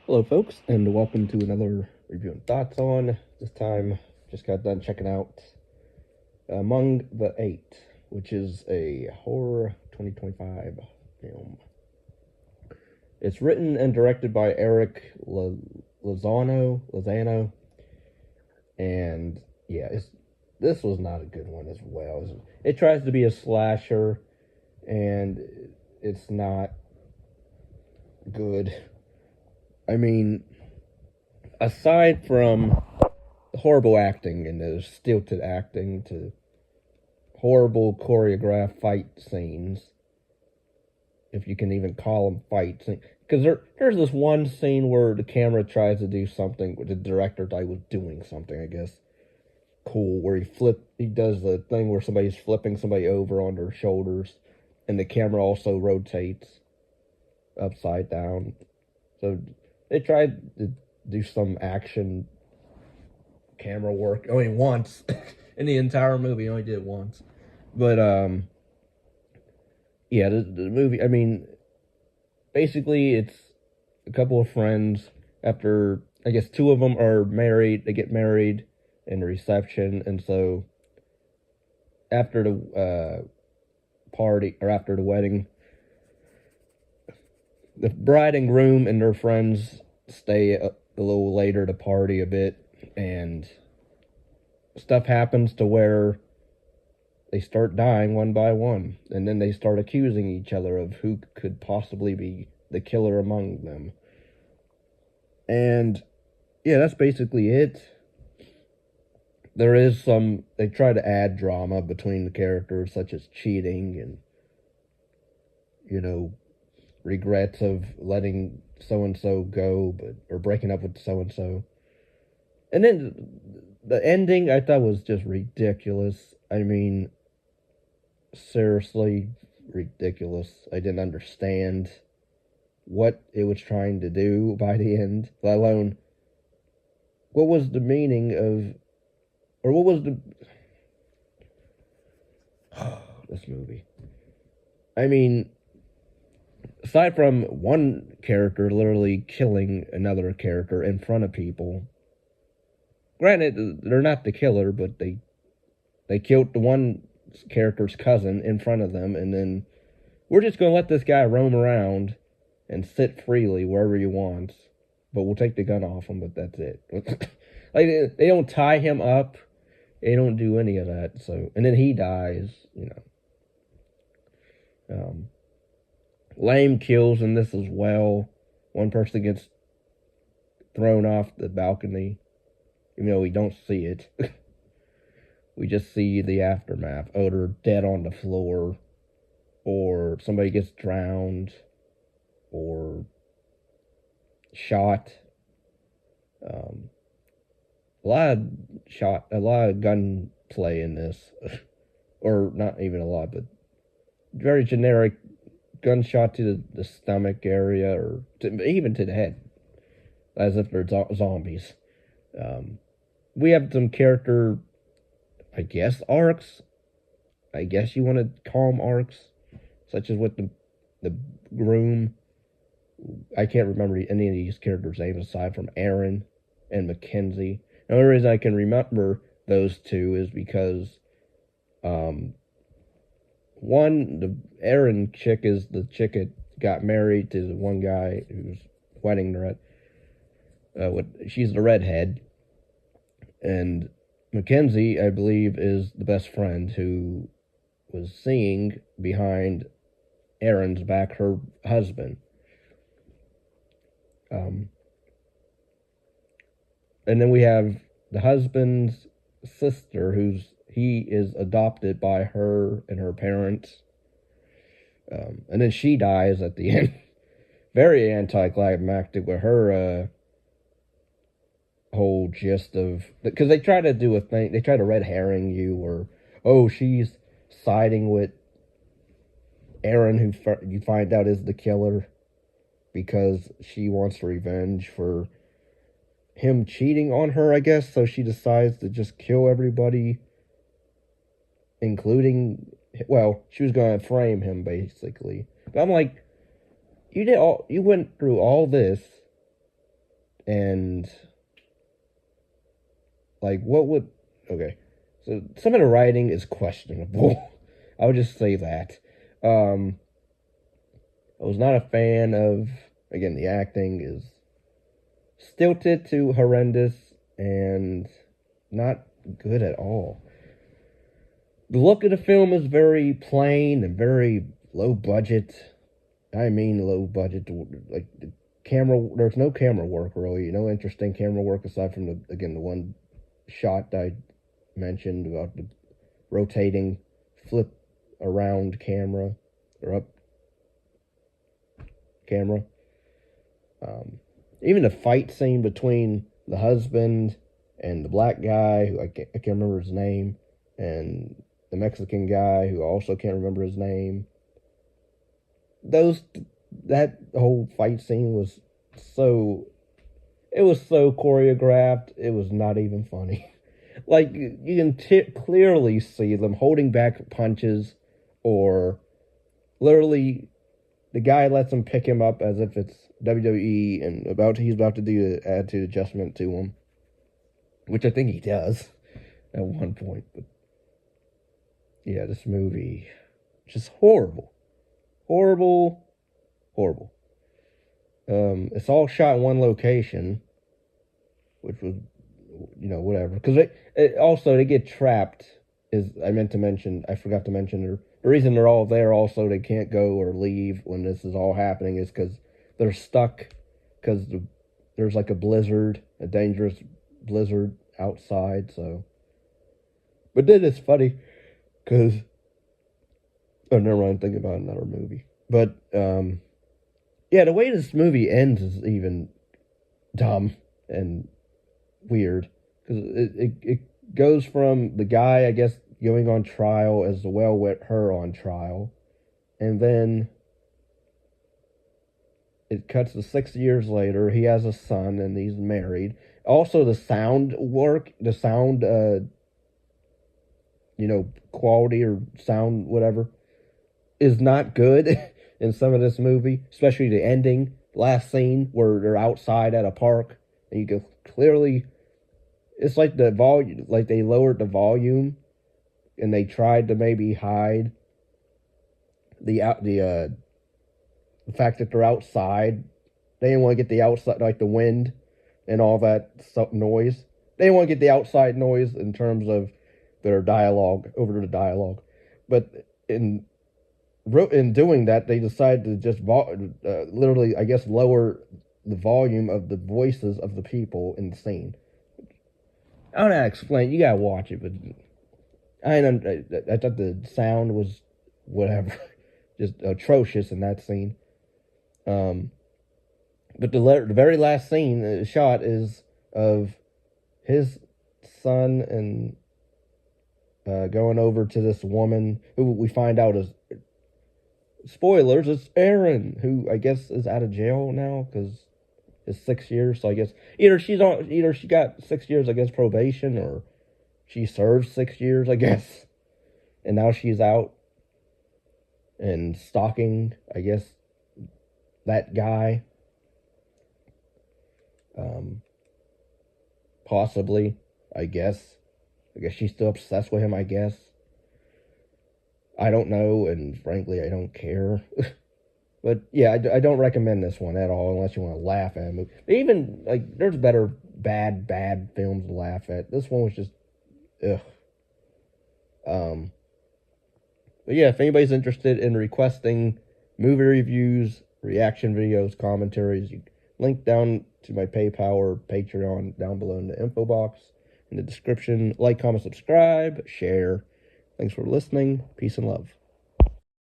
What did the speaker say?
Hello, folks, and welcome to another review and thoughts on. This time, just got done checking out Among the Eight, which is a horror 2025 film. It's written and directed by Erick Lozano, and yeah, this was not a good one as well. It tries to be a slasher, and it's not good. I mean, aside from the horrible acting and the stilted acting to horrible choreographed fight scenes, if you can even call them fight scenes, because there's this one scene where the camera tries to do something, the director thought was doing something, I guess, cool, where he does the thing where somebody's flipping somebody over on their shoulders, and the camera also rotates upside down. So they tried to do some action camera work only once in the entire movie. Only did it once, but yeah, the movie. I mean, basically, it's a couple of friends. After I guess two of them are married, they get married in the reception, and so after the party or after the wedding, the bride and groom and their friends stay a little later to party a bit, and stuff happens to where they start dying one by one, and then they start accusing each other of who could possibly be the killer among them. And yeah, that's basically it. There is they try to add drama between the characters, such as cheating and, regrets of letting so and so go, or breaking up with so and so. And then the ending I thought was just ridiculous. I mean, seriously ridiculous. I didn't understand what it was trying to do by the end, let alone what was the meaning of, or what was the this movie. I mean, aside from one character literally killing another character in front of people, granted they're not the killer, but they killed the one character's cousin in front of them, and then we're just gonna let this guy roam around and sit freely wherever he wants, but we'll take the gun off him, but that's it. Like, they don't tie him up, they don't do any of that. So, and then he dies, lame kills in this as well. One person gets thrown off the balcony, even though we don't see it. We just see the aftermath. Oh, they're dead on the floor, or somebody gets drowned, or shot. A lot of gunplay in this, or not even a lot, but very generic gunshot to the stomach area, or even to the head, as if they're zombies. We have some character, I guess, arcs. I guess you want to call them arcs, such as with the groom. I can't remember any of these characters' names aside from Aaron and Mackenzie. The only reason I can remember those two is because, one, the Aaron chick is the chick that got married to the one guy who's wedding the she's the redhead, and Mackenzie, I believe, is the best friend who was seeing behind Aaron's back her husband. And then we have the husband's sister, he is adopted by her and her parents. And then she dies at the end. Very anticlimactic with her whole gist of, because they try to do a thing, they try to red herring you, or, oh, she's siding with Aaron, who you find out is the killer, because she wants revenge for him cheating on her, I guess. So she decides to just kill everybody, including, well, she was going to frame him, basically. But I'm like, you went through all this And, like, what would... Okay. So, some of the writing is questionable. I would just say that. I was not a fan of... Again, the acting is stilted to horrendous and not good at all. The look of the film is very plain and very low budget. I mean low budget. Like, the camera, there's no camera work really. No interesting camera work aside from the one shot that I mentioned about the rotating flip around camera or up camera. Even the fight scene between the husband and the black guy, who I can't remember his name, and the Mexican guy, who I also can't remember his name. That whole fight scene was so choreographed, it was not even funny. Like, you can clearly see them holding back punches, or literally the guy lets him pick him up as if it's WWE, and he's about to do an attitude adjustment to him, which I think he does at one point. But yeah, this movie, just horrible. It's all shot in one location, which was, whatever. Because they get trapped. I forgot to mention, the reason they're all there also, they can't go or leave when this is all happening, is because they're stuck, because there's like a dangerous blizzard outside, so. But then it's funny, because, oh, never mind, I'm thinking about another movie. But, yeah, the way this movie ends is even dumb and weird, because it goes from the guy, I guess, going on trial as well with her on trial, and then it cuts to 6 years later. He has a son and he's married. Also, the sound quality or sound whatever is not good in some of this movie, especially the ending, last scene where they're outside at a park, and you can clearly, it's like the volume, like they lowered the volume, and they tried to maybe hide the fact that they're outside. They didn't want to get the outside, like the wind and all that noise. They didn't want to get the outside noise in terms of their dialogue, over the dialogue. But in doing that, they decided to just literally, I guess, lower the volume of the voices of the people in the scene. I don't know how to explain. You gotta watch it, but I thought the sound was whatever, just atrocious in that scene. But the very last scene shot is of his son and going over to this woman who we find out is, spoilers, it's Erin, who I guess is out of jail now because it's 6 years. So I guess either she got 6 years, I guess, probation, or she served 6 years, I guess, and now she's out and stalking, I guess, that guy. Possibly, I guess she's still obsessed with him, I guess. I don't know, and frankly, I don't care. But yeah, I don't recommend this one at all unless you want to laugh at it. Even, like, there's better bad films to laugh at. This one was just, ugh. But yeah, if anybody's interested in requesting movie reviews, reaction videos, commentaries, you link down to my PayPal or Patreon down below in the info box, in the description. Like, comment, subscribe, share. Thanks for listening. Peace and love.